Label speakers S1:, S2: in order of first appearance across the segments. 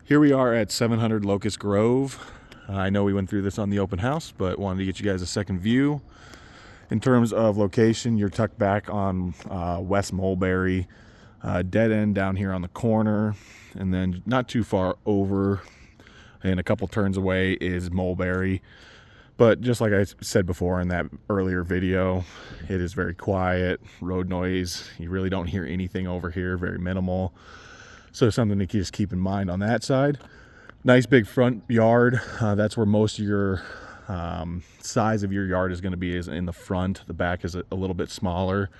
S1: Here we are at 700 Locust Grove. I know we went through this on the open house, but wanted to get you guys a second view. In terms of location, you're tucked back on West Mulberry, dead end down here on the corner, and then not too far over and a couple turns away is Mulberry. But just like I said before in that earlier video, it is very quiet, road noise. You really don't hear anything over here, very minimal. So something to just keep in mind on that side. Nice big front yard. That's where most of your size of your yard is going to be, is in the front. The back is a little bit smaller.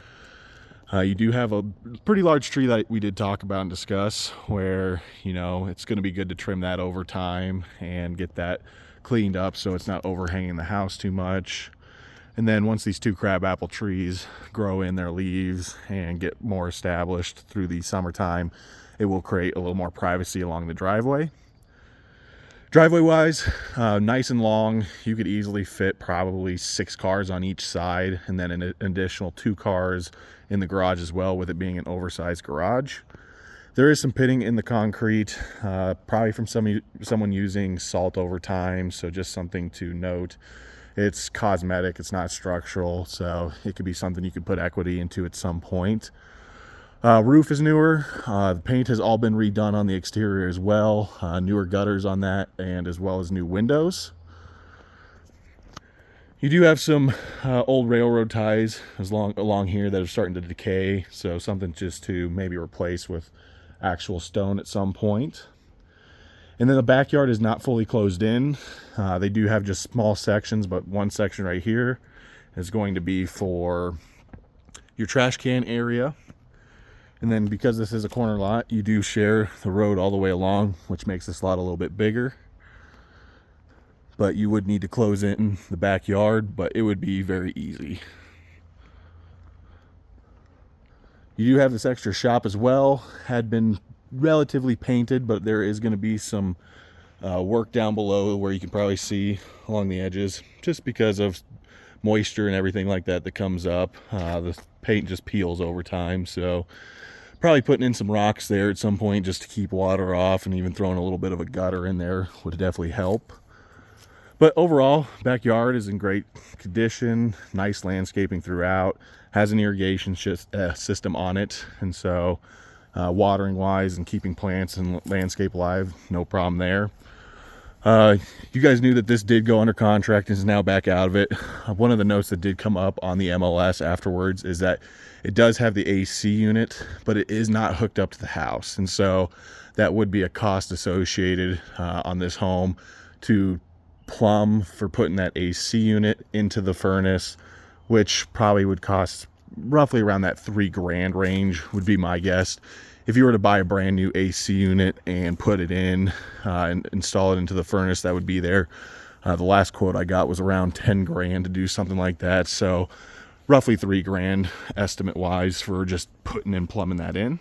S1: You do have a pretty large tree that we did talk about and discuss, where, you know, it's going to be good to trim that over time and get that cleaned up so it's not overhanging the house too much. And then once these two crabapple trees grow in their leaves and get more established through the summertime, it will create a little more privacy along the driveway. Driveway wise, nice and long. You could easily fit probably 6 cars on each side, and then an additional 2 cars in the garage as well, with it being an oversized garage. There is some pitting in the concrete, probably from someone using salt over time, so just something to note. It's cosmetic, it's not structural, so it could be something you could put equity into at some point. Roof is newer. The paint has all been redone on the exterior as well. Newer gutters on that, and as well as new windows. You do have some old railroad ties along here that are starting to decay, so something just to maybe replace with actual stone at some point. And then the backyard is not fully closed in. They do have just small sections, but one section right here is going to be for your trash can area. And then because this is a corner lot, you do share the road all the way along, which makes this lot a little bit bigger. But you would need to close in the backyard, but it would be very easy. You do have this extra shop as well. Had been relatively painted, but there is going to be some work down below where you can probably see along the edges, just because of moisture and everything like that that comes up. The paint just peels over time, so probably putting in some rocks there at some point just to keep water off, and even throwing a little bit of a gutter in there would definitely help. But overall, backyard is in great condition, nice landscaping throughout, has an irrigation system on it, and so watering wise and keeping plants and landscape alive, no problem there. You guys knew that this did go under contract and is now back out of it. One of the notes that did come up on the MLS afterwards is that it does have the AC unit, but it is not hooked up to the house. And so that would be a cost associated on this home to plumb for putting that AC unit into the furnace, which probably would cost roughly around that $3,000 range would be my guess. If you were to buy a brand new AC unit and put it in and install it into the furnace, that would be there. The last quote I got was around $10,000 to do something like that. So roughly $3,000 estimate wise for just putting and plumbing that in.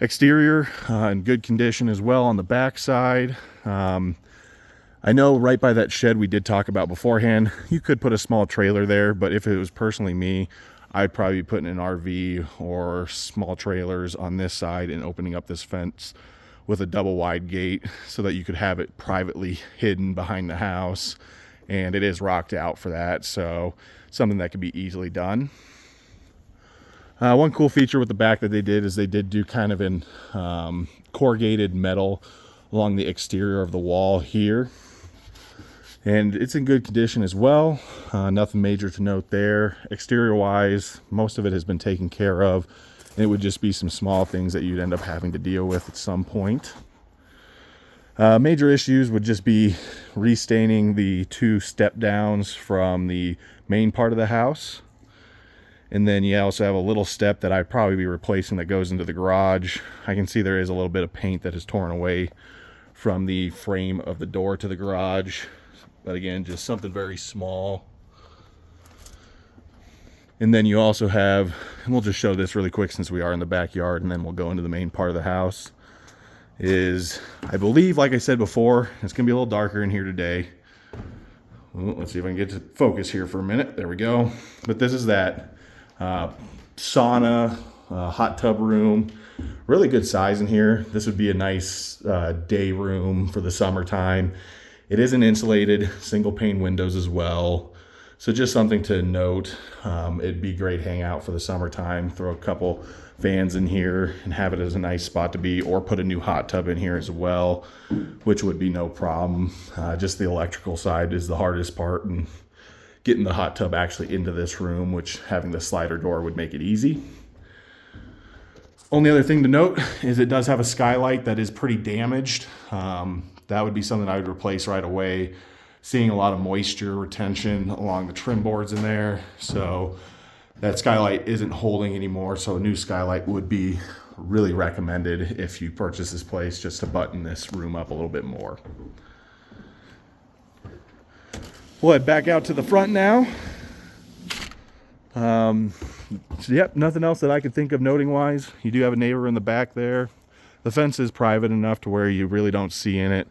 S1: Exterior in good condition as well on the back side. I know right by that shed we did talk about beforehand, you could put a small trailer there, but if it was personally me, I'd probably be putting an RV or small trailers on this side and opening up this fence with a double wide gate so that you could have it privately hidden behind the house. And it is rocked out for that, so something that could be easily done. One cool feature with the back that they did is they did do kind of an corrugated metal along the exterior of the wall here. And it's in good condition as well. Nothing major to note there. Exterior wise, most of it has been taken care of. And it would just be some small things that you'd end up having to deal with at some point. Major issues would just be restaining the 2 step downs from the main part of the house. And then you also have a little step that I'd probably be replacing that goes into the garage. I can see there is a little bit of paint that is torn away from the frame of the door to the garage. But again, just something very small. And then you also have, and we'll just show this really quick since we are in the backyard, and then we'll go into the main part of the house, is, I believe, like I said before, it's going to be a little darker in here today. Well, let's see if I can get to focus here for a minute. There we go. But this is that sauna hot tub room. Really good size in here. This would be a nice day room for the summertime. It isn't insulated, single pane windows as well. So just something to note. It'd be great hangout for the summertime. Throw a couple fans in here and have it as a nice spot to be, or put a new hot tub in here as well, which would be no problem. Just the electrical side is the hardest part, and getting the hot tub actually into this room, which having the slider door would make it easy. Only other thing to note is it does have a skylight that is pretty damaged. That would be something I would replace right away. Seeing a lot of moisture retention along the trim boards in there. So that skylight isn't holding anymore. So a new skylight would be really recommended if you purchase this place, just to button this room up a little bit more. We'll head back out to the front now. Yep, nothing else that I could think of noting wise. You do have a neighbor in the back there. The fence is private enough to where you really don't see in it.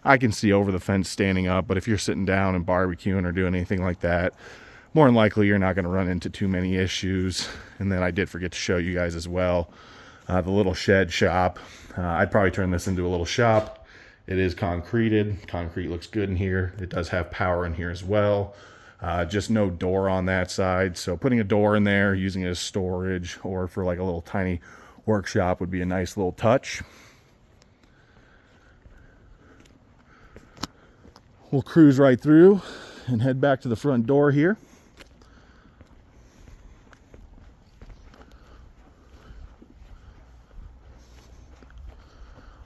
S1: I can see over the fence standing up, but if you're sitting down and barbecuing or doing anything like that, more than likely you're not going to run into too many issues. And then I did forget to show you guys as well, the little shed shop. I'd probably turn this into a little shop. It is concreted. Concrete looks good in here. It does have power in here as well. Just no door on that side. So putting a door in there, using it as storage or for like a little tiny workshop would be a nice little touch. We'll cruise right through and head back to the front door here.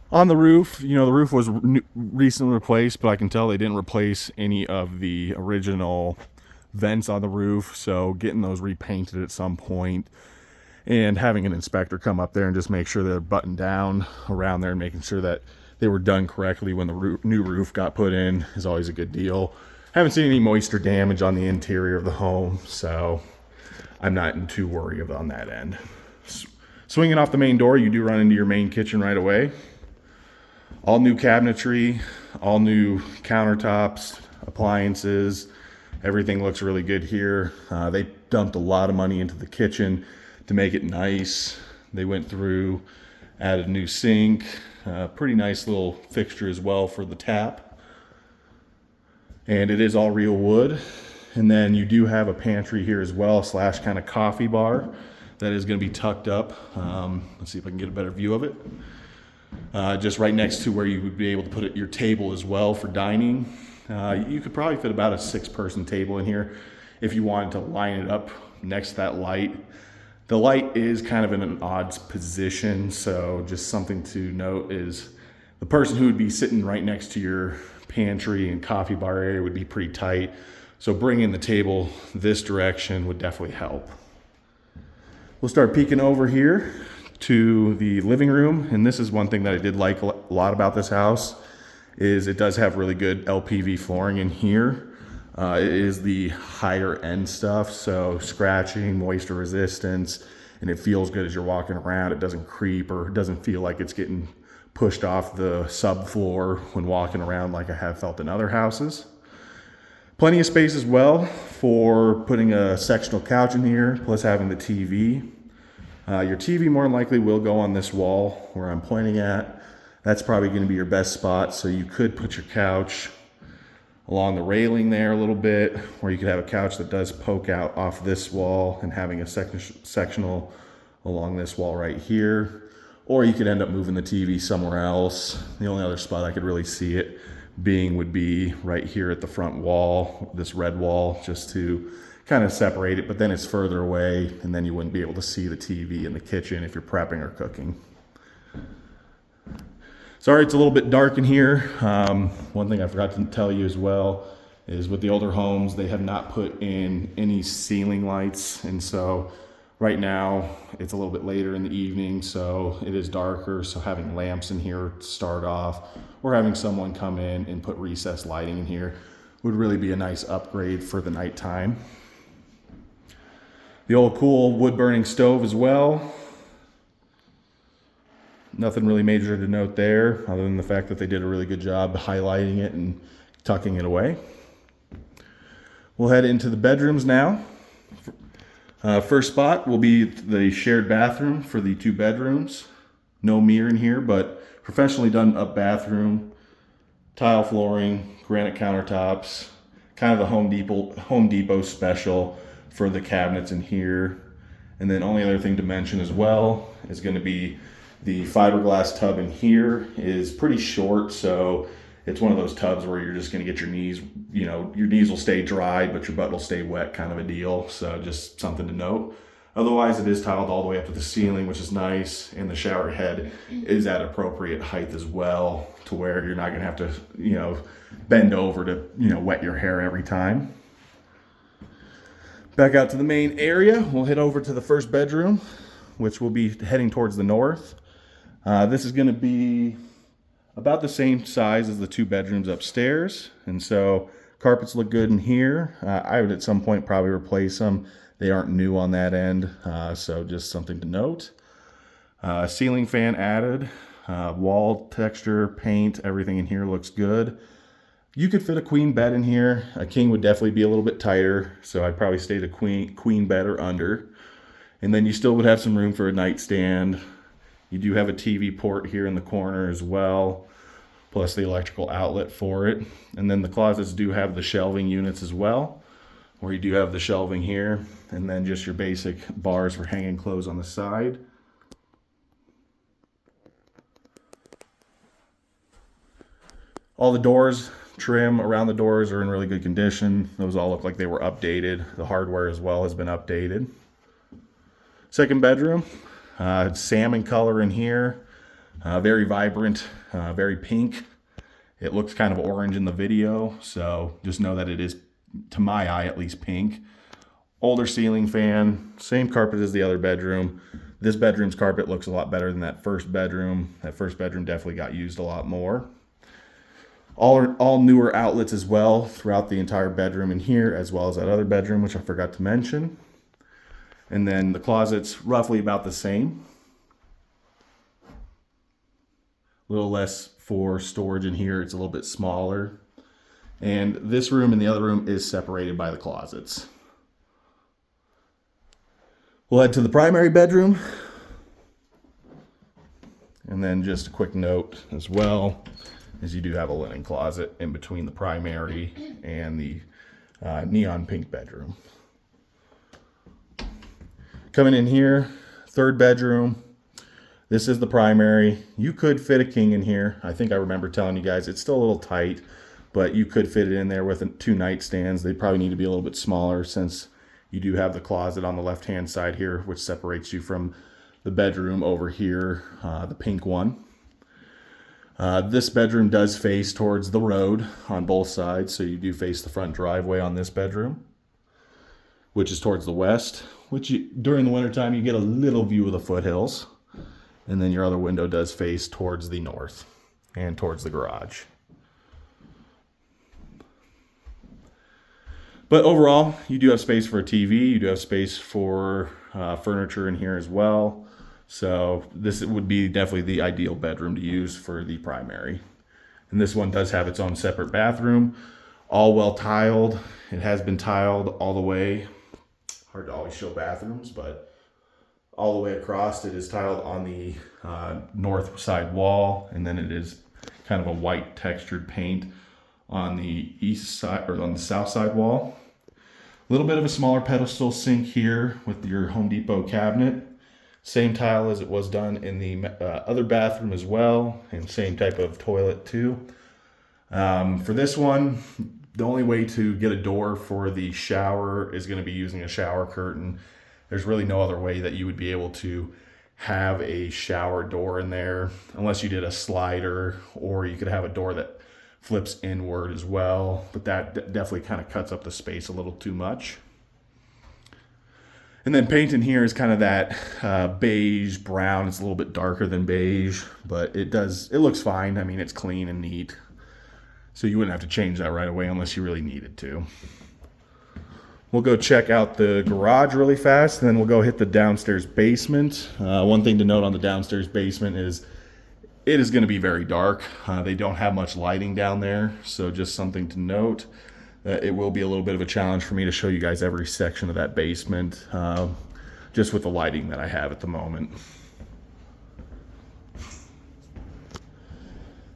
S1: On the roof, the roof was recently replaced, but I can tell they didn't replace any of the original vents on the roof. So getting those repainted at some point and having an inspector come up there and just make sure they're buttoned down around there and making sure that they were done correctly when the new roof got put in is always a good deal. Haven't seen any moisture damage on the interior of the home, so I'm not too worried on that end. Swinging off the main door, you do run into your main kitchen right away. All new cabinetry, all new countertops, appliances. Everything looks really good here. They dumped a lot of money into the kitchen to make it nice. They went through, added a new sink, pretty nice little fixture as well for the tap. And it is all real wood. And then you do have a pantry here as well, / kind of coffee bar that is going to be tucked up. Let's see if I can get a better view of it. Just right next to where you would be able to put your table as well for dining. You could probably fit about a 6-person table in here if you wanted to line it up next to that light. The light is kind of in an odd position, so just something to note is the person who would be sitting right next to your pantry and coffee bar area would be pretty tight. So bringing the table this direction would definitely help. We'll start peeking over here to the living room, and this is one thing that I did like a lot about this house is it does have really good LPV flooring in here. It is the higher end stuff, so scratching, moisture resistance, and it feels good as you're walking around. It doesn't creep or it doesn't feel like it's getting pushed off the subfloor when walking around like I have felt in other houses. Plenty of space as well for putting a sectional couch in here, plus having the TV. Your TV more than likely will go on this wall where I'm pointing at. That's probably going to be your best spot, so you could put your couch along the railing there a little bit, or you could have a couch that does poke out off this wall and having a sectional along this wall right here. Or you could end up moving the TV somewhere else. The only other spot I could really see it being would be right here at the front wall, this red wall, just to kind of separate it, but then it's further away and then you wouldn't be able to see the TV in the kitchen if you're prepping or cooking. Sorry, it's a little bit dark in here. One thing I forgot to tell you as well is with the older homes, they have not put in any ceiling lights. And so right now it's a little bit later in the evening, so it is darker. So having lamps in here to start off, or having someone come in and put recessed lighting in here would really be a nice upgrade for the nighttime. The old cool wood burning stove as well. Nothing really major to note there, other than the fact that they did a really good job highlighting it and tucking it away. We'll head into the bedrooms now. First spot will be the shared bathroom for the 2 bedrooms. No mirror in here, but professionally done up bathroom, tile flooring, granite countertops, kind of the Home Depot special for the cabinets in here. And then only other thing to mention as well is going to be the fiberglass tub in here is pretty short, so it's one of those tubs where you're just going to get your knees, your knees will stay dry, but your butt will stay wet, kind of a deal. So just something to note. Otherwise, it is tiled all the way up to the ceiling, which is nice. And the shower head is at appropriate height as well, to where you're not going to have to, bend over to, wet your hair every time. Back out to the main area, we'll head over to the first bedroom, which will be heading towards the north. This is going to be about the same size as the 2 bedrooms upstairs. And so carpets look good in here. I would at some point probably replace them. They aren't new on that end, so just something to note. Ceiling fan added, wall texture, paint, everything in here looks good. You could fit a queen bed in here. A king would definitely be a little bit tighter, so I'd probably stay to queen bed or under. And then you still would have some room for a nightstand. You do have a TV port here in the corner as well, plus the electrical outlet for it. And then the closets do have the shelving units as well, where you do have the shelving here, and then just your basic bars for hanging clothes on the side. All the doors, trim around the doors are in really good condition. Those all look like they were updated. The hardware as well has been updated. Second bedroom, salmon color in here, very vibrant, very pink. It looks kind of orange in the video, so just know that it is, to my eye at least, pink. Older ceiling fan, same carpet as the other bedroom. This bedroom's carpet looks a lot better than that first bedroom. That first bedroom definitely got used a lot more. All newer outlets as well throughout the entire bedroom in here, as well as that other bedroom, which I forgot to mention. And then the closet's roughly about the same. A little less for storage in here. It's a little bit smaller. And this room and the other room is separated by the closets. We'll head to the primary bedroom. And then just a quick note as well, is you do have a linen closet in between the primary and the neon pink bedroom. Coming in here, third bedroom. This is the primary. You could fit a king in here. I think I remember telling you guys it's still a little tight, but you could fit it in there with 2 nightstands. They probably need to be a little bit smaller, since you do have the closet on the left-hand side here, which separates you from the bedroom over here, the pink one. This bedroom does face towards the road on both sides, so you do face the front driveway on this bedroom, which is towards the west, which during the wintertime you get a little view of the foothills. And then your other window does face towards the north and towards the garage. But overall, you do have space for a TV. You do have space for furniture in here as well. So this would be definitely the ideal bedroom to use for the primary. And this one does have its own separate bathroom, all well tiled. It has been tiled all the way. Hard to always show bathrooms, but all the way across it is tiled on the north side wall, and then it is kind of a white textured paint on the east side, or on the south side wall. A little bit of a smaller pedestal sink here with your Home Depot cabinet. Same tile as it was done in the other bathroom as well, and same type of toilet too. For this one, the only way to get a door for the shower is going to be using a shower curtain. There's really no other way that you would be able to have a shower door in there, unless you did a slider, or you could have a door that flips inward as well, but that definitely kind of cuts up the space a little too much. And then paint in here is kind of that beige brown. It's a little bit darker than beige, but it looks fine. I mean, it's clean and neat, so you wouldn't have to change that right away unless you really needed to. We'll go check out the garage really fast, and then we'll go hit the downstairs basement. One thing to note on the downstairs basement is it is going to be very dark. They don't have much lighting down there, so just something to note. it will be a little bit of a challenge for me to show you guys every section of that basement, just with the lighting that I have at the moment.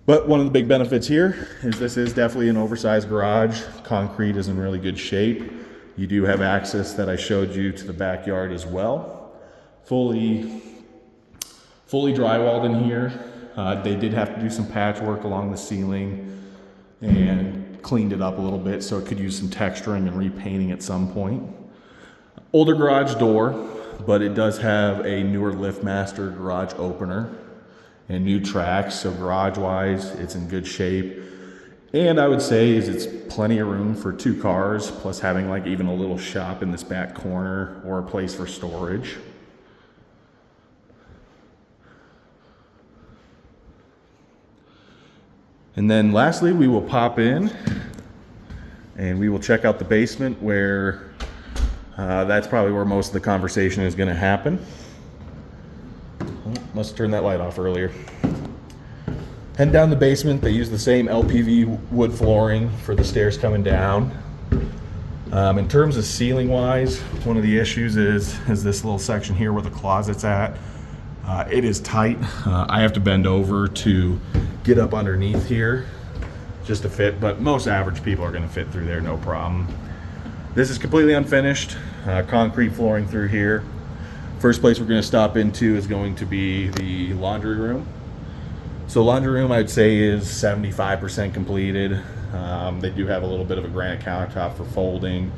S1: But one of the big benefits here is this is definitely an oversized garage. Concrete is in really good shape. You do have access that I showed you to the backyard as well. Fully drywalled in here. They did have to do some patchwork along the ceiling and cleaned it up a little bit so it could use some texturing and repainting at some point. Older garage door, but it does have a newer LiftMaster garage opener and new tracks, so garage wise it's in good shape. And I would say it's plenty of room for 2 cars, plus having like even a little shop in this back corner or a place for storage. And then lastly, we will pop in and we will check out the basement, where that's probably where most of the conversation is going to happen. Oh, must have turned that light off earlier. Heading down the basement, they use the same LPV wood flooring for the stairs coming down. In terms of ceiling wise, one of the issues is this little section here where the closet's at. It is tight. I have to bend over to get up underneath here just to fit, but most average people are going to fit through there no problem. This is completely unfinished, concrete flooring through here. First place we're going to stop into is going to be the laundry room. So laundry room I'd say is 75% completed. They do have a little bit of a granite countertop for folding,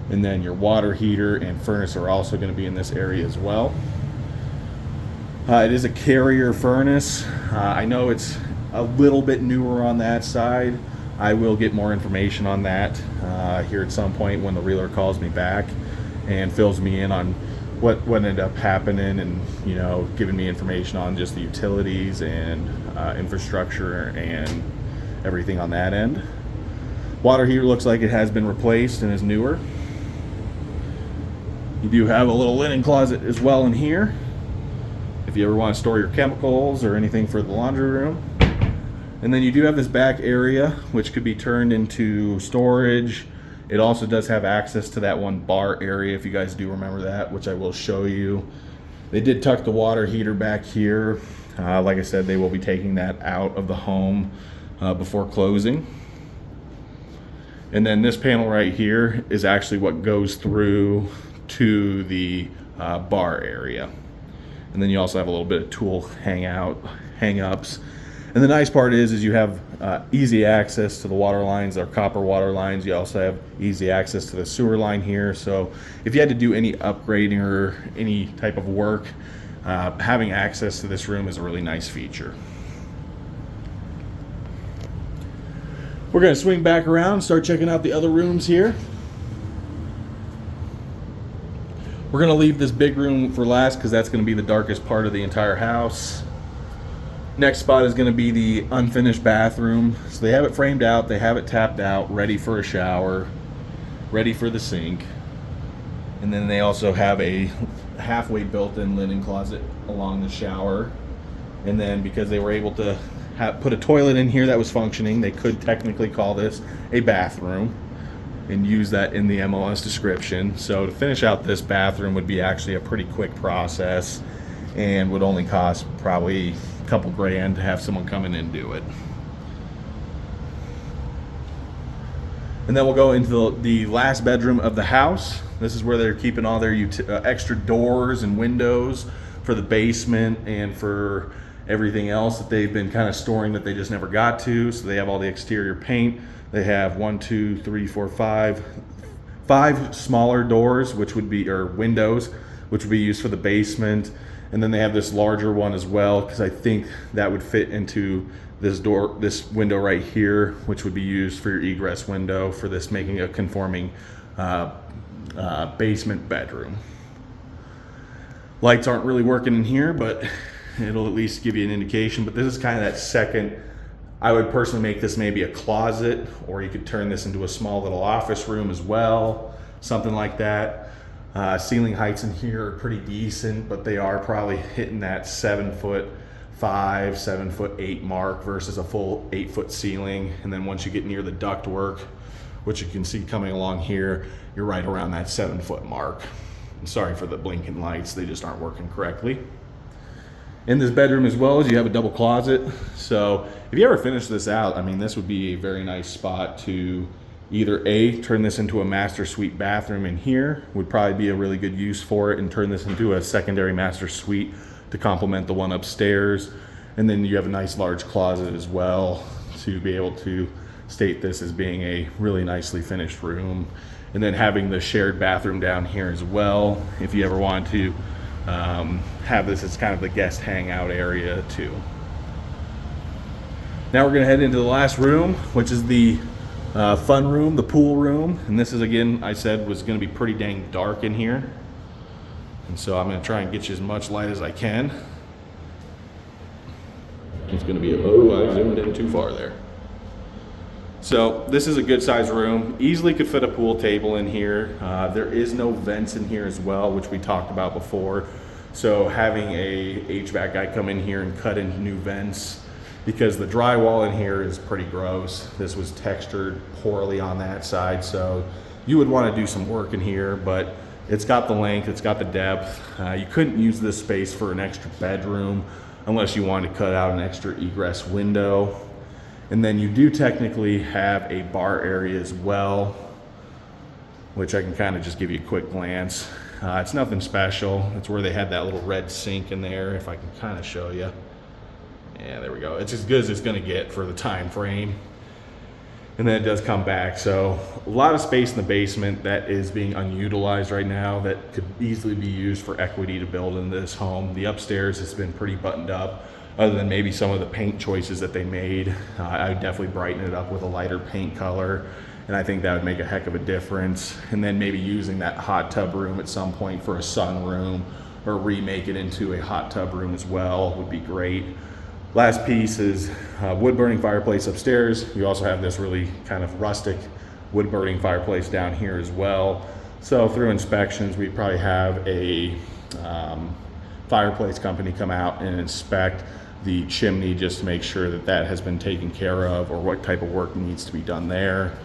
S1: and then your water heater and furnace are also going to be in this area as well. It is a Carrier furnace. I know it's a little bit newer on that side. I will get more information on that here at some point when the realtor calls me back and fills me in on what ended up happening, and giving me information on just the utilities and infrastructure and everything on that end. Water heater looks like it has been replaced and is newer. You do have a little linen closet as well in here if you ever want to store your chemicals or anything for the laundry room. And then you do have this back area which could be turned into storage. It also does have access to that one bar area, if you guys do remember that, which I will show you. They did tuck the water heater back here. Like I said, they will be taking that out of the home before closing. And then this panel right here is actually what goes through to the bar area. And then you also have a little bit of tool hang-ups. And the nice part is you have easy access to the water lines, or copper water lines. You also have easy access to the sewer line here. So if you had to do any upgrading or any type of work, having access to this room is a really nice feature. We're going to swing back around and start checking out the other rooms here. We're going to leave this big room for last because that's going to be the darkest part of the entire house. Next spot is going to be the unfinished bathroom. So they have it framed out, they have it tapped out, ready for a shower, ready for the sink. And then they also have a halfway built-in linen closet along the shower. And then because they were able to put a toilet in here that was functioning, they could technically call this a bathroom and use that in the MLS description. So to finish out this bathroom would be actually a pretty quick process and would only cost probably a couple grand to have someone come in and do it. And then we'll go into the last bedroom of the house. This is where they're keeping all their extra doors and windows for the basement and for everything else that they've been kind of storing that they just never got to. So they have all the exterior paint. They have 5 smaller doors, which would be, or windows, which would be used for the basement. And then they have this larger one as well, because I think that would fit into this door, this window right here, which would be used for your egress window for this, making a conforming basement bedroom. Lights aren't really working in here, but it'll at least give you an indication. But this is kind of that second. I would personally make this maybe a closet, or you could turn this into a small little office room as well, something like that. Ceiling heights in here are pretty decent, but they are probably hitting that 7'5", 7'8" mark versus a full 8-foot ceiling. And then once you get near the ductwork which you can see coming along here, you're right around that 7-foot mark. And sorry for the blinking lights, they just aren't working correctly. In this bedroom as well, as you have a double closet. So if you ever finish this out, I mean, this would be a very nice spot to either A, turn this into a master suite bathroom in here, would probably be a really good use for it, and turn this into a secondary master suite to complement the one upstairs. And then you have a nice large closet as well to be able to state this as being a really nicely finished room. And then having the shared bathroom down here as well, if you ever want to have this as kind of the guest hangout area too. Now we're gonna head into the last room, which is the fun room, the pool room. And this is, again, I said was gonna be pretty dang dark in here. And so I'm gonna try and get you as much light as I can. It's gonna be, oh, I zoomed in too far there. So this is a good sized room. Easily could fit a pool table in here. There is no vents in here as well, which we talked about before. So having a HVAC guy come in here and cut into new vents, because the drywall in here is pretty gross. This was textured poorly on that side. So you would want to do some work in here, but it's got the length, it's got the depth. You couldn't use this space for an extra bedroom unless you wanted to cut out an extra egress window. And then you do technically have a bar area as well, which I can kind of just give you a quick glance. It's nothing special. It's where they had that little red sink in there, if I can kind of show you. Yeah, there we go. It's as good as it's gonna get for the time frame. And then it does come back. So a lot of space in the basement that is being unutilized right now that could easily be used for equity to build into this home. The upstairs has been pretty buttoned up, other than maybe some of the paint choices that they made. I would definitely brighten it up with a lighter paint color, and I think that would make a heck of a difference. And then maybe using that hot tub room at some point for a sunroom, or remake it into a hot tub room as well would be great. Last piece is wood burning fireplace upstairs. You also have this really kind of rustic wood burning fireplace down here as well. So through inspections, we probably have a fireplace company come out and inspect the chimney just to make sure that that has been taken care of, or what type of work needs to be done there.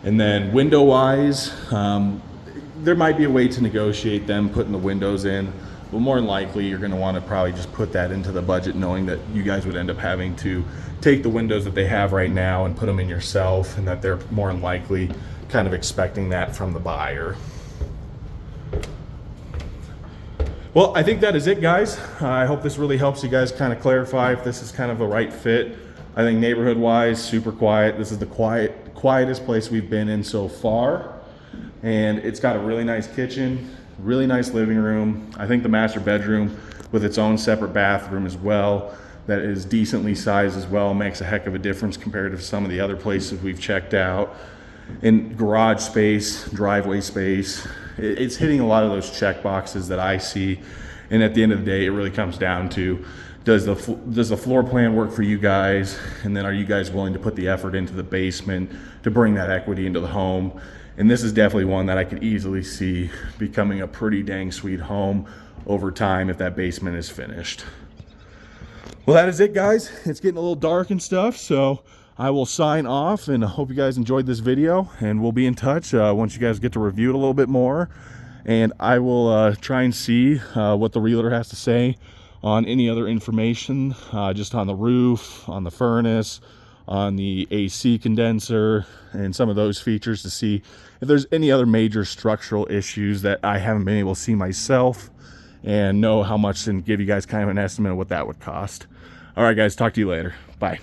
S1: And then window wise, there might be a way to negotiate them putting the windows in, but more than likely you're going to want to probably just put that into the budget, knowing that you guys would end up having to take the windows that they have right now and put them in yourself, and that they're more than likely kind of expecting that from the buyer. Well, I think that is it, guys. I hope this really helps you guys kind of clarify if this is kind of a right fit. I think neighborhood wise, super quiet. This is the quietest place we've been in so far. And it's got a really nice kitchen, really nice living room. I think the master bedroom with its own separate bathroom as well, that is decently sized as well, makes a heck of a difference compared to some of the other places we've checked out. In garage space, driveway space, it's hitting a lot of those check boxes that I see. And at the end of the day, it really comes down to, does the floor plan work for you guys? And then are you guys willing to put the effort into the basement to bring that equity into the home? And this is definitely one that I could easily see becoming a pretty dang sweet home over time if that basement is finished. Well, that is it, guys. It's getting a little dark and stuff, so I will sign off, and I hope you guys enjoyed this video, and we'll be in touch once you guys get to review it a little bit more. And I will try and see what the realtor has to say on any other information, just on the roof, on the furnace, on the AC condenser, and some of those features, to see if there's any other major structural issues that I haven't been able to see myself, and know how much, and give you guys kind of an estimate of what that would cost. All right, guys, talk to you later. Bye.